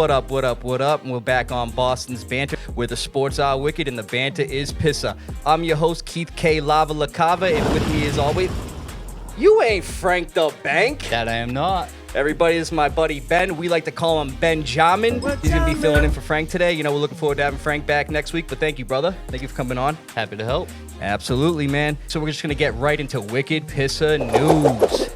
What up? We're back on Boston's Banter, where the sports are wicked and the banter is Pissah. I'm your host, Keith LaCava, and with me as always, you ain't Frank the Bank. That I am not. Everybody, this is my buddy Ben. We like to call him Benjamin. He's going to be filling in for Frank today. You know, we're looking forward to having Frank back next week, but thank you, brother. Thank you for coming on. Happy to help. Absolutely, man. So we're just going to get right into wicked Pissah news.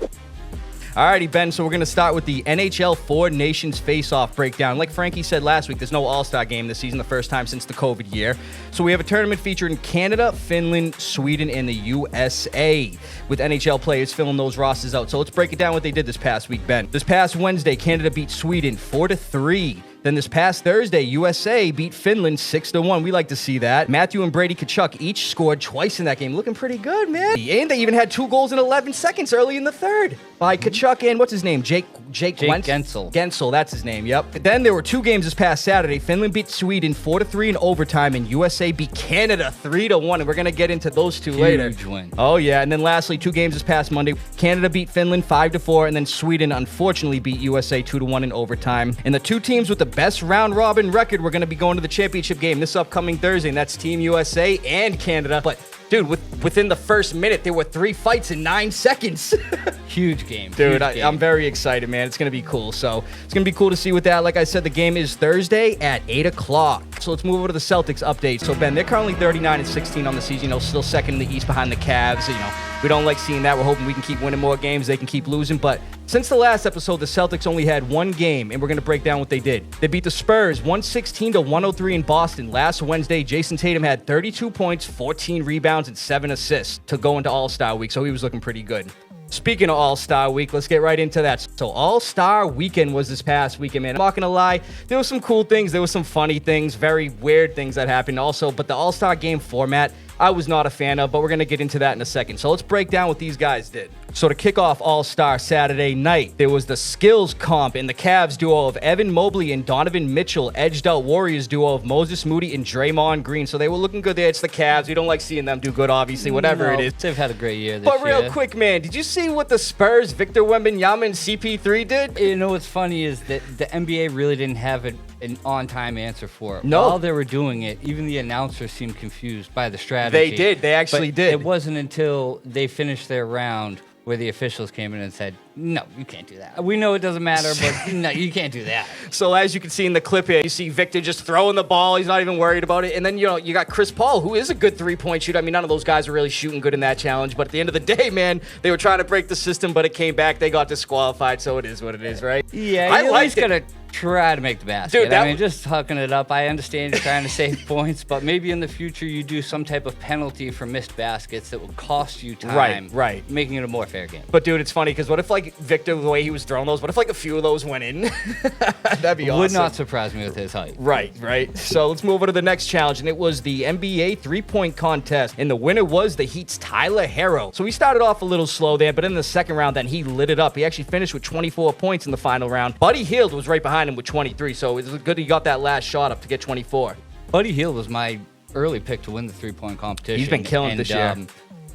Alrighty, Ben, so we're going to start with the NHL Four Nations Face-Off breakdown. Like Frankie said last week, there's no All-Star game this season, the first time since the COVID year. So we have a tournament featuring Canada, Finland, Sweden, and the USA, with NHL players filling those rosters out. So let's break it down what they did this past week, Ben. This past Wednesday, Canada beat Sweden 4-3. Then this past Thursday, USA beat Finland 6-1. We like to see that. Matthew and Brady Tkachuk each scored twice in that game. Looking pretty good, man. And they even had 2 goals in 11 seconds early in the third by Tkachuk and what's his name? Jake Gensel. Gensel, that's his name, yep. Then there were 2 games this past Saturday. Finland beat Sweden 4-3 in overtime, and USA beat Canada 3-1. And we're going to get into those two later. Huge win. Oh, yeah. And then lastly, 2 games this past Monday. Canada beat Finland 5-4, and then Sweden unfortunately beat USA 2-1 in overtime. And the 2 teams with the best round-robin record we're going to be going to the championship game this upcoming Thursday, and that's Team USA and Canada. But, dude, within the first minute, there were 3 fights in 9 seconds. Huge game. Dude, I'm very excited, man. It's going to be cool. So it's going to be cool to see with that. Like I said, the game is Thursday at 8 o'clock. So let's move over to the Celtics update. So, Ben, they're currently 39-16 on the season. You know, still second in the East behind the Cavs. You know, we don't like seeing that. We're hoping we can keep winning more games. They can keep losing. But since the last episode, the Celtics only had 1 game, and we're going to break down what they did. They beat the Spurs 116-103 in Boston. Last Wednesday, Jason Tatum had 32 points, 14 rebounds, and 7 assists to go into All-Star Week, so he was looking pretty good. Speaking of All-Star Week, let's get right into that. So All-Star Weekend was this past weekend, man. I'm not going to lie. There were some cool things. There were some funny things, very weird things that happened also. But the All-Star Game format, I was not a fan of, but we're going to get into that in a second. So let's break down what these guys did. So to kick off All-Star Saturday night, there was the skills comp, and the Cavs duo of Evan Mobley and Donovan Mitchell edged out Warriors duo of Moses Moody and Draymond Green. So they were looking good there. It's the Cavs. We don't like seeing them do good, obviously, whatever it is. They've had a great year this year. But real quick, man, did you see what the Spurs, Victor Wembanyama, and CP3 did? You know what's funny is that the NBA really didn't have an on-time answer for it. No. While they were doing it, even the announcers seemed confused by the strategy. They did. They actually did. It wasn't until they finished their round where the officials came in and said, no, you can't do that. We know it doesn't matter, but no, you can't do that. So as you can see in the clip here, you see Victor just throwing the ball. He's not even worried about it. And then, you know, you got Chris Paul, who is a good three-point shooter. I mean, none of those guys are really shooting good in that challenge. But at the end of the day, man, they were trying to break the system, but it came back. They got disqualified, so it is what it is, right? Yeah, I at least got to try to make the basket. Dude, I mean, just hucking it up. I understand you're trying to save points, but maybe in the future you do some type of penalty for missed baskets that will cost you time. Right. Making it a more fair game. But, dude, it's funny because what if, like, Victor, the way he was throwing those, what if, like, a few of those went in? That'd be awesome. Would not surprise me with his height. Right. So let's move over to the next challenge, and it was the NBA three-point contest, and the winner was the Heat's Tyler Herro. So he started off a little slow there, but in the second round, then he lit it up. He actually finished with 24 points in the final round. Buddy Hield was right behind him with 23, so it was good he got that last shot up to get 24. Buddy Hield was my early pick to win the three-point competition. He's been killing it this year.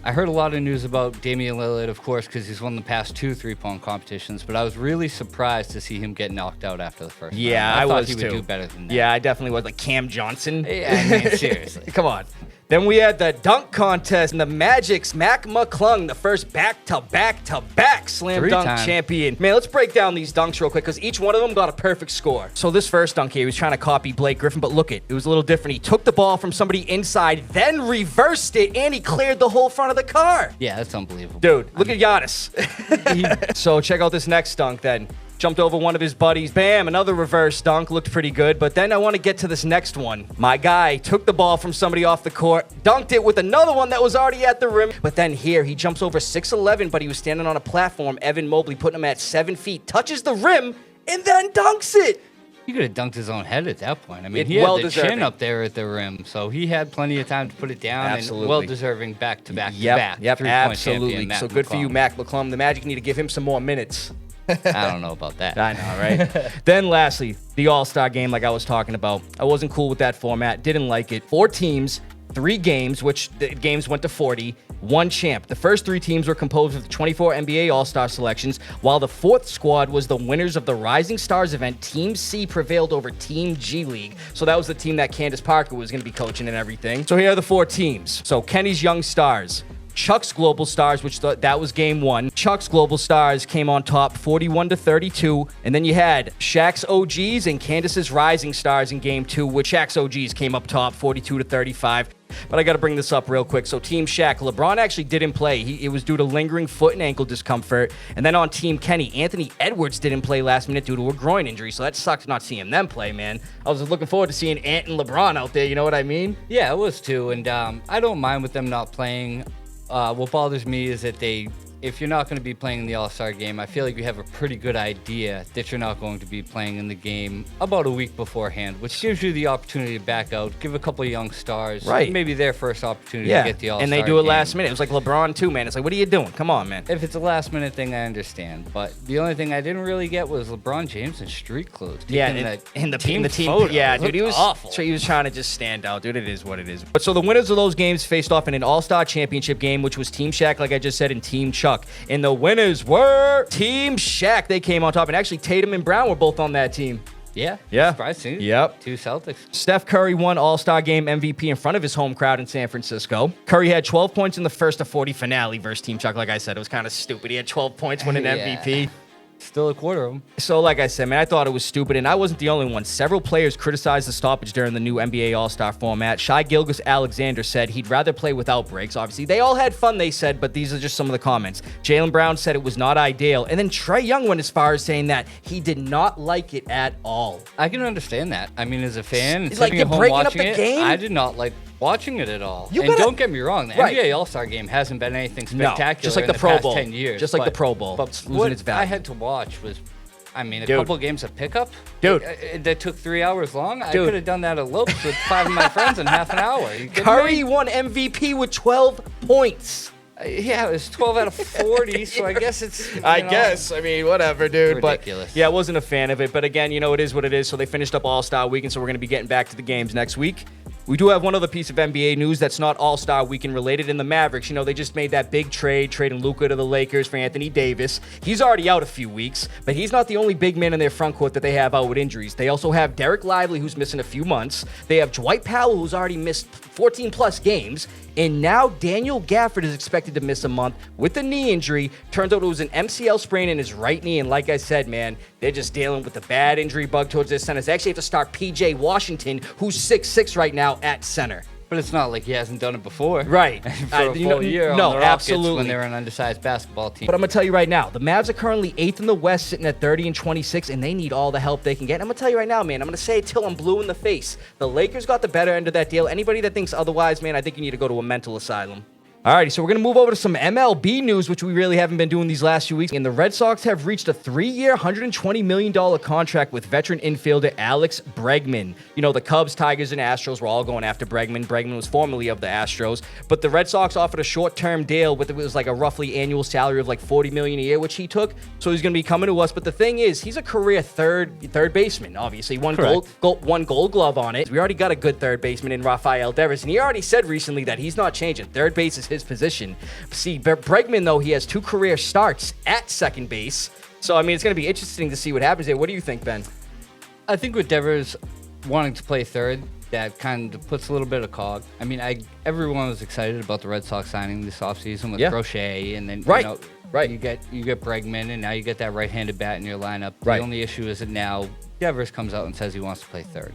I heard a lot of news about Damian Lillard, of course, because he's won the past 2 three-point competitions, but I was really surprised to see him get knocked out after the first round. I thought was he too. would do better than that. Yeah, I definitely was. Like Cam Johnson. Yeah, I mean, seriously. Come on. Then we had the dunk contest, and the Magic's Mac McClung, the first back-to-back slam dunk champion. Man, let's break down these dunks real quick, because each one of them got a perfect score. So this first dunk here, he was trying to copy Blake Griffin, but look it was a little different. He took the ball from somebody inside, then reversed it, and he cleared the whole front of the car. Yeah, that's unbelievable. Dude, look at Giannis. So check out this next dunk then. Jumped over one of his buddies. Bam, another reverse dunk. Looked pretty good. But then I want to get to this next one. My guy took the ball from somebody off the court, dunked it with another one that was already at the rim. But then here, he jumps over 6'11", but he was standing on a platform. Evan Mobley putting him at 7 feet, touches the rim, and then dunks it. He could have dunked his own head at that point. I mean, he well had the deserving. chin up there at the rim, so he had plenty of time to put it down. Absolutely. And well-deserving back-to-back. Yep, absolutely. Champion, so good for you, Mac McClung. The Magic need to give him some more minutes. I don't know about that. I know, right? Then lastly, the All-Star game like I was talking about. I wasn't cool with that format. Didn't like it. 4 teams, 3 games, which the games went to 40. one champ. The first 3 teams were composed of 24 NBA All-Star selections, while the 4th squad was the winners of the Rising Stars event. Team C prevailed over Team G League. So that was the team that Candace Parker was going to be coaching and everything. So here are the 4 teams. So Kenny's Young Stars, Chuck's Global Stars, which that was game 1. Chuck's Global Stars came on top 41-32. And then you had Shaq's OGs and Candace's Rising Stars in game 2, which Shaq's OGs came up top 42-35. But I got to bring this up real quick. So Team Shaq, LeBron actually didn't play. It was due to lingering foot and ankle discomfort. And then on Team Kenny, Anthony Edwards didn't play last minute due to a groin injury. So that sucks not seeing them play, man. I was looking forward to seeing Ant and LeBron out there. You know what I mean? Yeah, it was too. And I don't mind with them not playing. What bothers me is that if you're not going to be playing in the All-Star game, I feel like you have a pretty good idea that you're not going to be playing in the game about a week beforehand, which gives you the opportunity to back out, give a couple of young stars, maybe their first opportunity to get the All-Star and they do it game. last minute. It was like LeBron too, man. It's like, what are you doing? Come on, man. If it's a last-minute thing, I understand. But the only thing I didn't really get was LeBron James in street clothes. In the team photo. Yeah, dude, he was awful. So he was trying to just stand out, dude. It is what it is. But so the winners of those games faced off in an All-Star championship game, which was Team Shaq, like I just said, and Team Chuck. And the winners were Team Shaq. They came on top, and actually Tatum and Brown were both on that team. Yeah. Surprising. Yep. 2 Celtics. Steph Curry won All-Star Game MVP in front of his home crowd in San Francisco. Curry had 12 points in the first of 40 finale versus Team Chuck. Like I said, it was kind of stupid. He had 12 points winning MVP. Still a quarter of them. So, like I said, man, I thought it was stupid, and I wasn't the only one. Several players criticized the stoppage during the new NBA All-Star format. Shai Gilgeous-Alexander said he'd rather play without breaks. Obviously, they all had fun, they said, but these are just some of the comments. Jaylen Brown said it was not ideal, and then Trae Young went as far as saying that he did not like it at all. I can understand that. I mean, as a fan, It's like sitting you're at home breaking up watching the it, game? I did not like watching it at all. You and gotta- don't get me wrong, the Right. NBA All-Star game hasn't been anything spectacular just like in the Pro past Bowl. 10 years. Just like the Pro Bowl. But It's losing what its value. I had to watch was, I mean, a Dude. couple games of pickup. Dude. That took 3 hours long. I Dude. could have done that at Lopes with 5 of my friends in half an hour. You kidding Curry me? won MVP with 12 points. Yeah, it was 12 out of 40, so I guess it's... I guess. I mean, whatever, dude. Ridiculous. But yeah, I wasn't a fan of it. But again, it is what it is. So they finished up All-Star Weekend, so we're going to be getting back to the games next week. We do have one other piece of NBA news that's not All-Star Weekend related. In the Mavericks, they just made that big trading Luka to the Lakers for Anthony Davis. He's already out a few weeks, but he's not the only big man in their front court that they have out with injuries. They also have Derek Lively, who's missing a few months. They have Dwight Powell, who's already missed 14-plus games. And now Daniel Gafford is expected to miss a month with a knee injury. Turns out it was an MCL sprain in his right knee. And like I said, man, they're just dealing with the bad injury bug towards their centers. They actually have to start P.J. Washington, who's 6'6" right now at center. But it's not like he hasn't done it before. Right. For a full year on the Rockets absolutely. when they're an undersized basketball team. But I'm going to tell you right now, the Mavs are currently 8th in the West, sitting at 30-26, and they need all the help they can get. And I'm going to tell you right now, man, I'm going to say it till I'm blue in the face. The Lakers got the better end of that deal. Anybody that thinks otherwise, man, I think you need to go to a mental asylum. Alrighty, so we're going to move over to some MLB news, which we really haven't been doing these last few weeks. And the Red Sox have reached a 3-year, $120 million contract with veteran infielder Alex Bregman. The Cubs, Tigers, and Astros were all going after Bregman. Bregman was formerly of the Astros. But the Red Sox offered a short-term deal with, it was like a roughly annual salary of like $40 million a year, which he took. So he's going to be coming to us. But the thing is, he's a career third baseman, obviously. Won Gold Glove on it. We already got a good third baseman in Rafael Devers. And he already said recently that he's not changing. Third base is his position. See, Bregman, though, he has 2 career starts at second base. So, I mean, it's going to be interesting to see what happens there. What do you think, Ben? I think with Devers wanting to play third, that kind of puts a little bit of cog. I mean, everyone was excited about the Red Sox signing this offseason with Crochet, and then you get Bregman, and now you get that right-handed bat in your lineup. Right. The only issue is that now Devers comes out and says he wants to play third.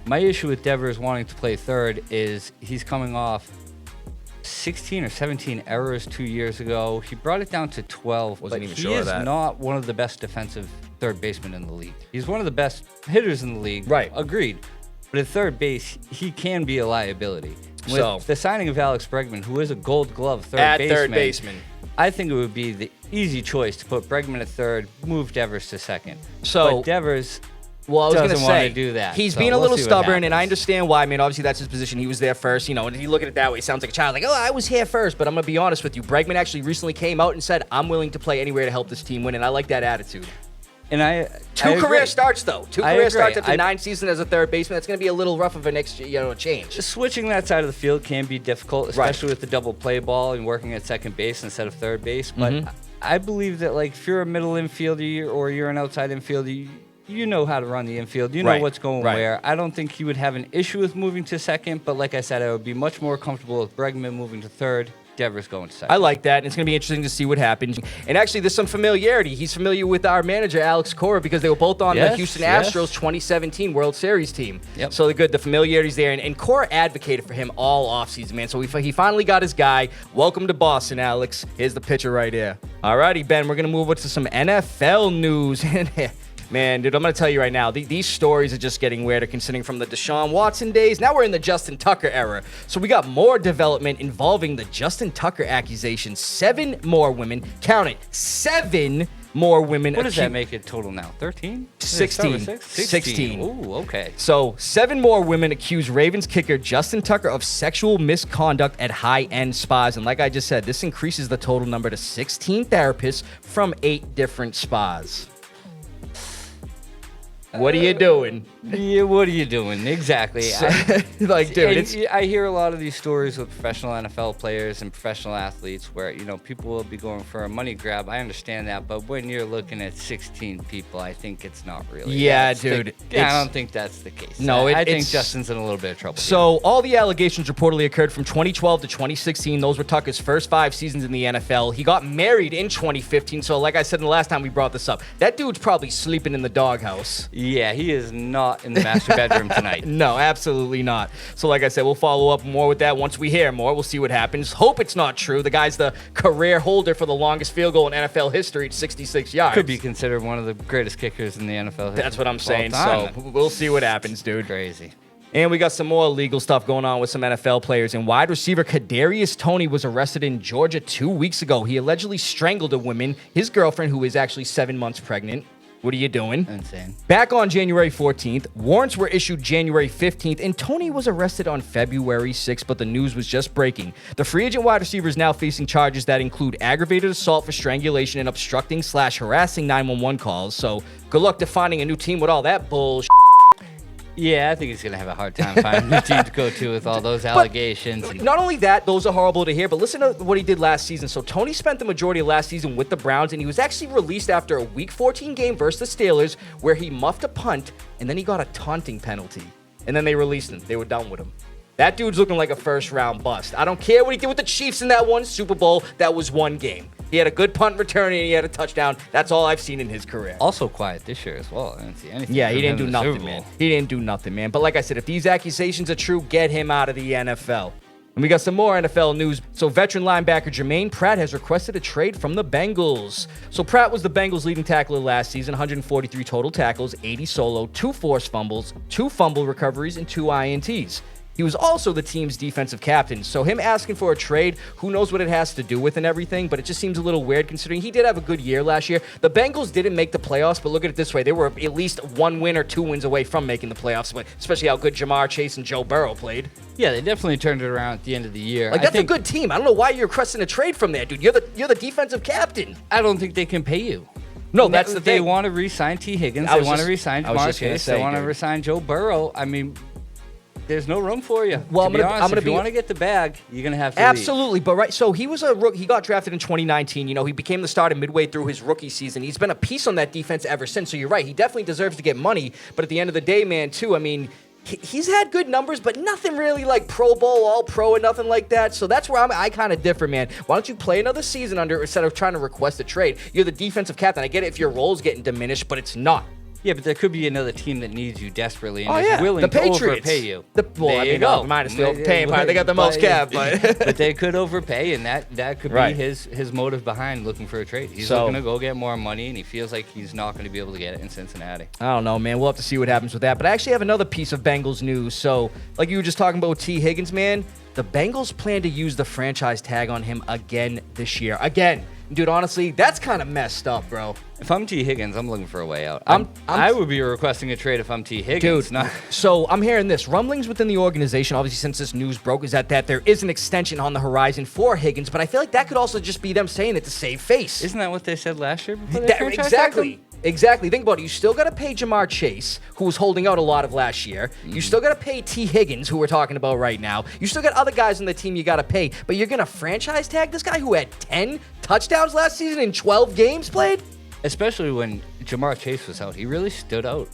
My issue with Devers wanting to play third is he's coming off 16 or 17 errors 2 years ago. He brought it down to 12, Wasn't but even he sure of is that. not one of the best defensive third basemen in the league. He's one of the best hitters in the league. Right. Agreed. But at third base, he can be a liability. With So- the signing of Alex Bregman, who is a Gold Glove third baseman, I think it would be the easy choice to put Bregman at third, move Devers to second. So- but Devers Well, I was going to doesn't want say, to do that. he's so being a we'll little see what stubborn, and I happens. understand why. I mean, obviously, that's his position. He was there first, and if you look at it that way, it sounds like a child, like, oh, I was here first. But I'm going to be honest with you. Bregman actually recently came out and said, I'm willing to play anywhere to help this team win, and I like that attitude. And Two career starts, though. Two career starts after 9 seasons as a third baseman. That's going to be a little rough of a change. Switching that side of the field can be difficult, especially with the double play ball and working at second base instead of third base. But I believe that, like, if you're a middle infielder or you're an outside infielder, you know how to run the infield. You know what's going where. I don't think he would have an issue with moving to second, but like I said, I would be much more comfortable with Bregman moving to third. Devers going to second. I like that, and it's going to be interesting to see what happens. And actually, there's some familiarity. He's familiar with our manager, Alex Cora, because they were both on the Houston Astros 2017 World Series team. Yep. So the familiarity's there. And Cora advocated for him all offseason, man. So he finally got his guy. Welcome to Boston, Alex. Here's the picture right here. All righty, Ben, we're going to move on to some NFL news. Man, dude, I'm going to tell you right now, these stories are just getting weirder considering from the Deshaun Watson days. Now we're in the Justin Tucker era. So we got more development involving the Justin Tucker accusations. 7 more women, count it, 7 more women. What does that make it total now? 13? 16. 16. Ooh, okay. So 7 more women accuse Ravens kicker Justin Tucker of sexual misconduct at high-end spas. And like I just said, this increases the total number to 16 therapists from 8 different spas. What are you doing? Yeah, what are you doing? Exactly. I hear a lot of these stories with professional NFL players and professional athletes where, people will be going for a money grab. I understand that, but when you're looking at 16 people, I think it's not really. Yeah, dude. I don't think that's the case. No, I think Justin's in a little bit of trouble. So all the allegations reportedly occurred from 2012 to 2016. Those were Tucker's first 5 seasons in the NFL. He got married in 2015. So like I said in the last time we brought this up, that dude's probably sleeping in the doghouse. Yeah, he is not in the master bedroom tonight. No, absolutely not. So like I said, we'll follow up more with that once we hear more. We'll see what happens. Hope it's not true. The guy's the career holder for the longest field goal in NFL history at 66 yards. Could be considered one of the greatest kickers in the NFL history. That's what I'm saying. So we'll see what happens, dude. Crazy. And we got some more legal stuff going on with some NFL players. And wide receiver Kadarius Toney was arrested in Georgia 2 weeks ago. He allegedly strangled a woman, his girlfriend, who is actually 7 months pregnant. What are you doing? Insane. Back on January 14th, warrants were issued January 15th, and Toney was arrested on February 6th, but the news was just breaking. The free agent wide receiver is now facing charges that include aggravated assault for strangulation and obstructing/harassing 911 calls. So good luck to finding a new team with all that bullshit. Yeah, I think he's going to have a hard time finding a team to go to with all those allegations. Not only that, those are horrible to hear, but listen to what he did last season. So Toney spent the majority of last season with the Browns, and he was actually released after a Week 14 game versus the Steelers where he muffed a punt, and then he got a taunting penalty. And then they released him. They were done with him. That dude's looking like a first-round bust. I don't care what he did with the Chiefs in that one Super Bowl. That was one game. He had a good punt return, and he had a touchdown. That's all I've seen in his career. Also quiet this year as well. I didn't see anything. Yeah, he didn't do nothing, man. He didn't do nothing, man. But like I said, if these accusations are true, get him out of the NFL. And we got some more NFL news. So veteran linebacker Germaine Pratt has requested a trade from the Bengals. So Pratt was the Bengals' leading tackler last season, 143 total tackles, 80 solo, 2 forced fumbles, 2 fumble recoveries, and 2 INTs. He was also the team's defensive captain, so him asking for a trade, who knows what it has to do with and everything, but it just seems a little weird considering he did have a good year last year. The Bengals didn't make the playoffs, but look at it this way. They were at least 1 win or 2 wins away from making the playoffs, but especially how good Jamar Chase and Joe Burrow played. Yeah, they definitely turned it around at the end of the year. Like, that's a good team. I don't know why you're requesting a trade from there, dude. You're the defensive captain. I don't think they can pay you. No, that's the thing. They want to re-sign T. Higgins. They want to re-sign Jamar Chase. They want to re-sign Joe Burrow. I mean, there's no room for you. Well, if you want to get the bag, you're going to have to Absolutely, leave. But right, so he was a rookie. He got drafted in 2019. He became the starter midway through his rookie season. He's been a piece on that defense ever since. So you're right. He definitely deserves to get money. But at the end of the day, man, too, I mean, he's had good numbers, but nothing really like Pro Bowl, All-Pro, and nothing like that. So that's where I kind of differ, man. Why don't you play another season under instead of trying to request a trade? You're the defensive captain. I get it if your role's getting diminished, but it's not. Yeah, but there could be another team that needs you desperately and is willing to overpay you. There you go. Mine is still paying part. They got the most cap, but they could overpay, and that could be his motive behind looking for a trade. He's looking to go get more money, and he feels like he's not going to be able to get it in Cincinnati. I don't know, man. We'll have to see what happens with that. But I actually have another piece of Bengals news. So, like you were just talking about with T. Higgins, man, the Bengals plan to use the franchise tag on him again this year. Again. Dude, honestly, that's kind of messed up, bro. If I'm T. Higgins, I'm looking for a way out. I would be requesting a trade if I'm T. Higgins. Dude, so I'm hearing this. Rumblings within the organization, obviously since this news broke, is that there is an extension on the horizon for Higgins, but I feel like that could also just be them saying it to save face. Isn't that what they said last year? Exactly. Exactly. Think about it. You still got to pay Jamar Chase, who was holding out a lot of last year. You still got to pay T. Higgins, who we're talking about right now. You still got other guys on the team you got to pay. But you're going to franchise tag this guy who had 10 touchdowns last season in 12 games played? Especially when Jamar Chase was out. He really stood out.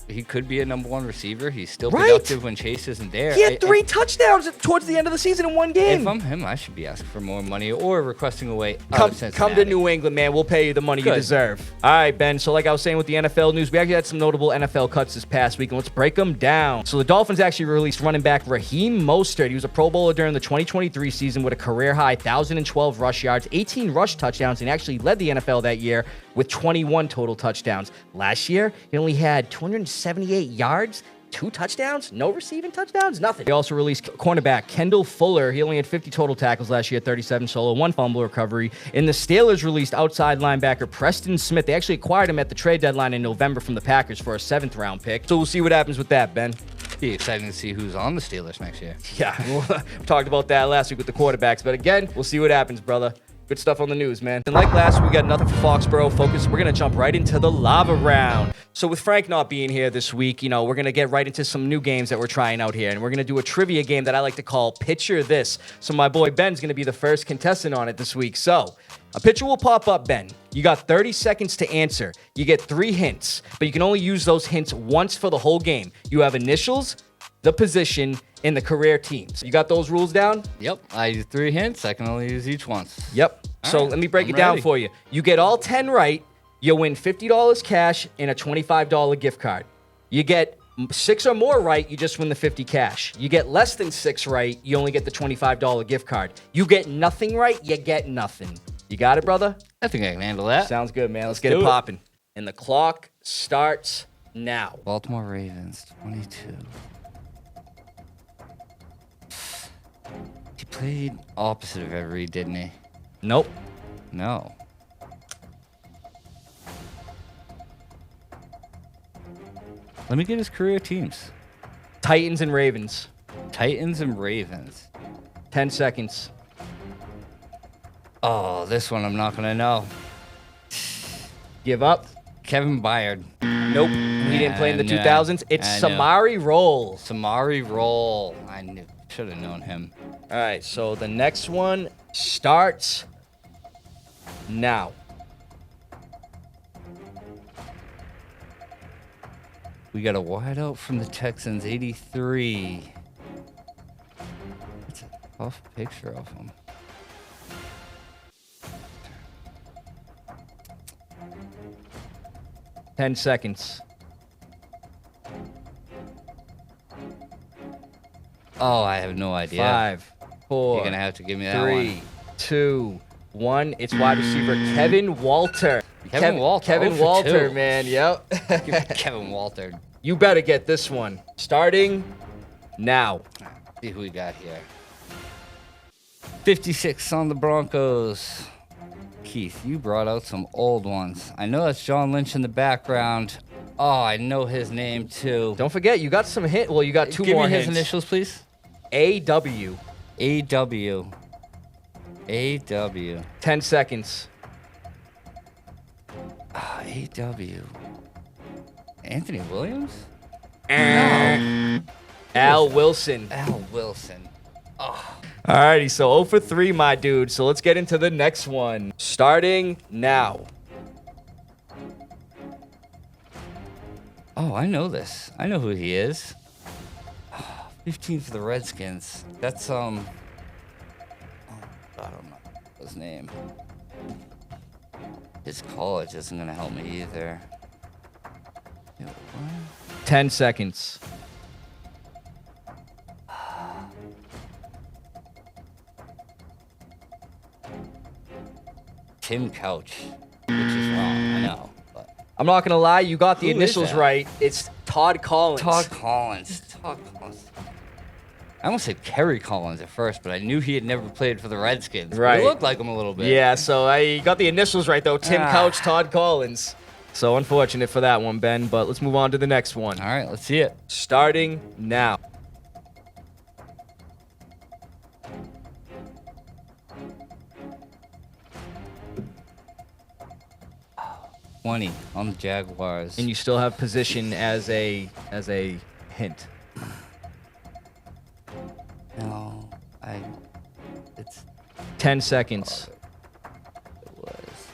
He could be a number one receiver. He's still productive when Chase isn't there. He had 3 touchdowns towards the end of the season in one game. If I'm him, I should be asking for more money or requesting away. Come to New England, man. We'll pay you the money you deserve. All right, Ben. So like I was saying with the NFL news, we actually had some notable NFL cuts this past week, and let's break them down. So the Dolphins actually released running back Raheem Mostert. He was a Pro Bowler during the 2023 season with a career-high 1,012 rush yards, 18 rush touchdowns, and actually led the NFL that year with 21 total touchdowns. Last year, he only had 278 yards, 2 touchdowns, no receiving touchdowns, nothing. They also released cornerback Kendall Fuller. He only had 50 total tackles last year, 37 solo, 1 fumble recovery. And the Steelers released outside linebacker Preston Smith. They actually acquired him at the trade deadline in November from the Packers for a 7th-round pick. So we'll see what happens with that, Ben. Be exciting to see who's on the Steelers next year. Yeah, we talked about that last week with the quarterbacks. But again, we'll see what happens, brother. Good stuff on the news, man. And like last week, we got nothing for Foxborough focus. We're going to jump right into the lava round. So with Frank not being here this week, we're going to get right into some new games that we're trying out here. And we're going to do a trivia game that I like to call Picture This. So my boy Ben's going to be the first contestant on it this week. So a picture will pop up, Ben. You got 30 seconds to answer. You get 3 hints, but you can only use those hints once for the whole game. You have initials, the position, and the career teams. You got those rules down? Yep. I use 3 hints. I can only use each once. Yep. So let me break it down for you. You get all 10 right, you win $50 cash and a $25 gift card. You get 6 or more right, you just win the 50 cash. You get less than 6 right, you only get the $25 gift card. You get nothing right, you get nothing. You got it, brother? I think I can handle that. Sounds good, man. Let's get it popping. And the clock starts now. Baltimore Ravens, 22. He played opposite of Every, didn't he? Nope. No. Let me get his career teams. Titans and Ravens. Titans and Ravens. 10 seconds. Oh, this one I'm not going to know. Give up. Kevin Byard. Nope. He didn't play in the 2000s. It's Samari Roll. Samari Roll. I knew. Should have known him. All right, so the next one starts now. We got a wideout from the Texans, 83. That's a tough picture of him. Ten seconds. Oh, I have no idea. 5, 4. You're gonna have to give me that 3, 2, 1. It's wide receiver Kevin Walter. Kevin Walter. Kevin Walter, man. Yep. Kevin Walter. You better get this one. Starting now. See who we got here. 56 on the Broncos. Keith, you brought out some old ones. I know that's John Lynch in the background. Oh, I know his name too. Don't forget, you got some hint. Well, you got 2 Give more me his hints. initials, please. AW. AW. AW. 10 seconds. AW. Anthony Williams? No. Al Wilson. Al Wilson. Oh. Alrighty, so 0 for 3, my dude. So let's get into the next one. Starting now. Oh, I know this. I know who he is. 15 for the Redskins. That's, I don't know his name. His college isn't going to help me either. 10 seconds. Tim Couch, which is wrong, I know. But I'm not going to lie, you got the Who is initials that? right. It's Todd Collins. Todd Collins. I almost said Kerry Collins at first, but I knew he had never played for the Redskins. Right. He looked like him a little bit. Yeah, so I got the initials right, though. Tim Couch, Todd Collins. So unfortunate for that one, Ben, but let's move on to the next one. All right, let's see it. Starting now. 20 on the Jaguars. And you still have position as a hint. No, it's 10 seconds. it was.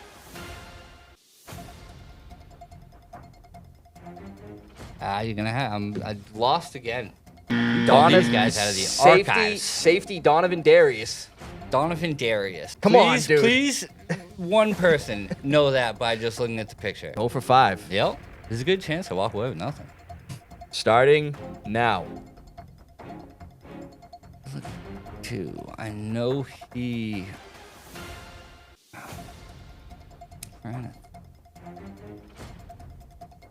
You're gonna have. I lost again. These guys out of the archives. Safety Donovan Darius. Donovan Darius. Come on, dude. Please, one person know that by just looking at the picture. 0 for 5. Yep. There's a good chance I walk away with nothing. Starting now. 2. I know he.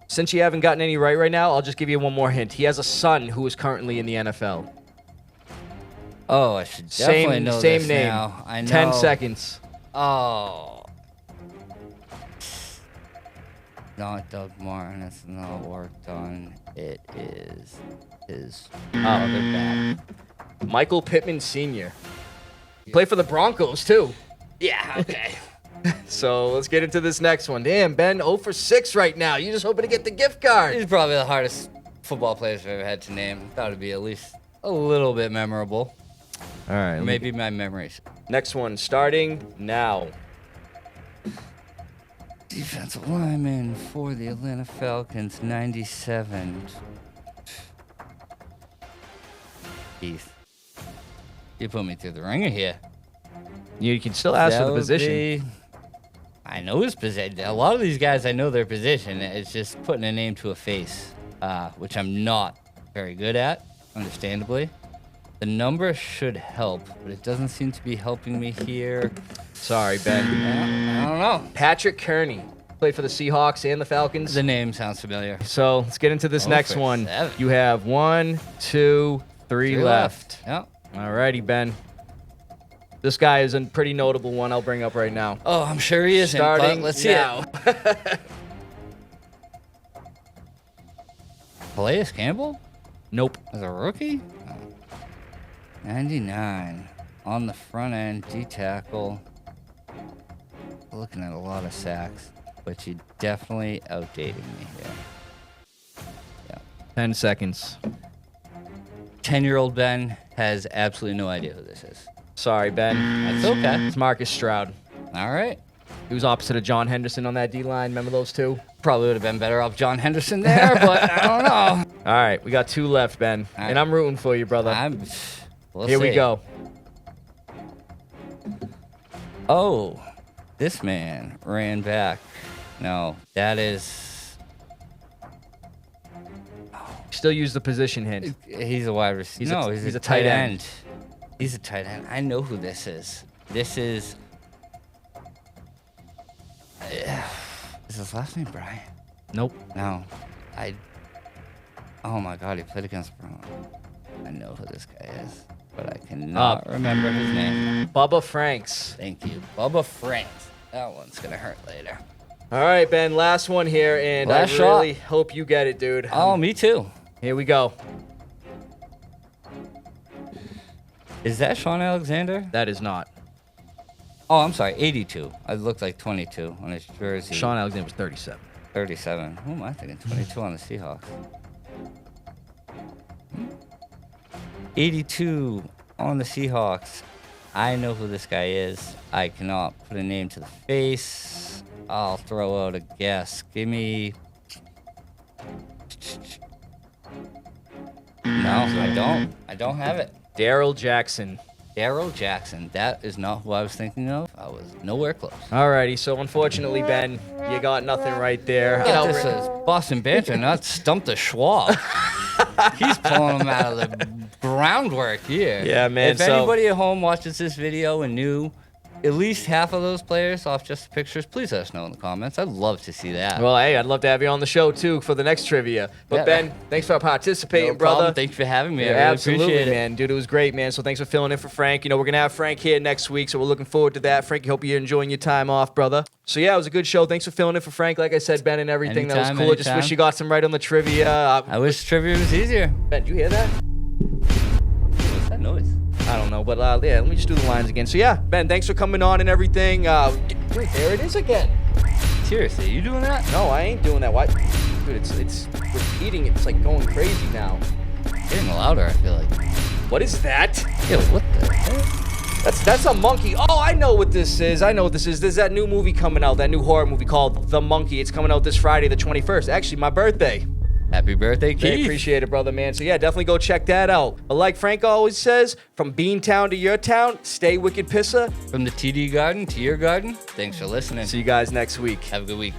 Since you haven't gotten any right now, I'll just give you one more hint. He has a son who is currently in the NFL. Oh, I should definitely know same this name. now. I know. 10 seconds. Oh. Not Doug Martin. It's not work done. It is his other back. Michael Pittman Sr. Played for the Broncos, too. Yeah, okay. So let's get into this next one. Damn, Ben, 0 for 6 right now. You just hoping to get the gift card. He's probably the hardest football players I've ever had to name. Thought it'd be at least a little bit memorable. All right. Maybe my memories. Next one, starting now. Defensive lineman for the Atlanta Falcons, 97. Keith. You put me through the ringer here. You can still ask for the position. I know his position. A lot of these guys, I know their position. It's just putting a name to a face, which I'm not very good at, understandably. The number should help, but it doesn't seem to be helping me here. Sorry, Ben. I don't know. Patrick Kearney played for the Seahawks and the Falcons. The name sounds familiar. So let's get into this 0 next for one. 7. You have 1, 2, 3 left. Yep. All righty, Ben. This guy is a pretty notable one I'll bring up right now. Oh, I'm sure he isn't. Starting But let's see now. it. Calais Campbell? Nope. As a rookie? 99 on the front end, D tackle. Looking at a lot of sacks, but you definitely outdated me here. Yeah. 10 seconds. 10-year-old Ben has absolutely no idea who this is. Sorry, Ben. That's okay. It's Marcus Stroud. All right. He was opposite of John Henderson on that D-line. Remember those two? Probably would have been better off John Henderson there, but I don't know. All right, we got 2 left, Ben. All right. And I'm rooting for you, brother. We'll Here we see. go. Oh, this man ran back. No, that is. Still use the position hint. He's a wide receiver. No, he's a tight end. He's a tight end. I know who this is. This is. Is his last name Brian? Nope. No. Oh my God, he played against Brown. I know who this guy is, but I cannot remember his name. Bubba Franks. Thank you. Bubba Franks. That one's going to hurt later. All right, Ben, last one here, and Last I shot. really hope you get it, dude. Oh, me too. Here we go. Is that Sean Alexander? That is not. Oh, I'm sorry, 82. I looked like 22 on his jersey. Sean Alexander was 37. 37. Who am I thinking? 22 on the Seahawks. 82 on the Seahawks. I know who this guy is. I cannot put a name to the face. I'll throw out a guess. Give me... No, I don't. I don't have it. Daryl Jackson. Daryl Jackson. That is not who I was thinking of. I was nowhere close. Alrighty, so unfortunately, Ben, you got nothing right there. This is Boston Banter, not Stump the Schwab. He's pulling them out of the groundwork here. Yeah, man, If so- anybody at home watches this video and knew at least half of those players off just the pictures, please let us know in the comments. I'd love to see that. Well, hey, I'd love to have you on the show, too, for the next trivia. But, Yeah. Ben, thanks for participating, No brother. problem. Thanks for having me. Yeah, I really absolutely, appreciate it. man. Dude, it was great, man. So thanks for filling in for Frank. You know, we're going to have Frank here next week, so we're looking forward to that. Frank, I hope you're enjoying your time off, brother. So, yeah, it was a good show. Thanks for filling in for Frank. Like I said, Ben, and everything. That was Anytime, cool. I just anytime. wish you got some right on the trivia. I wish trivia was easier. Ben, did you hear that? What's that noise? I don't know, but yeah, let me just do the lines again. So, yeah, Ben, thanks for coming on and everything. Wait, there it is again. Seriously, you doing that? No, I ain't doing that. Why? Dude, it's repeating. It's like going crazy now. Getting louder, I feel like. What is that? Yo, what the heck? That's a monkey. Oh, I know what this is. There's that new movie coming out, that new horror movie called The Monkey. It's coming out this Friday, the 21st. Actually, my birthday. Happy birthday, Keith. I appreciate it, brother, man. So, yeah, definitely go check that out. But like Frank always says, from Beantown to your town, stay wicked, Pissah. From the TD garden to your garden, thanks for listening. See you guys next week. Have a good week.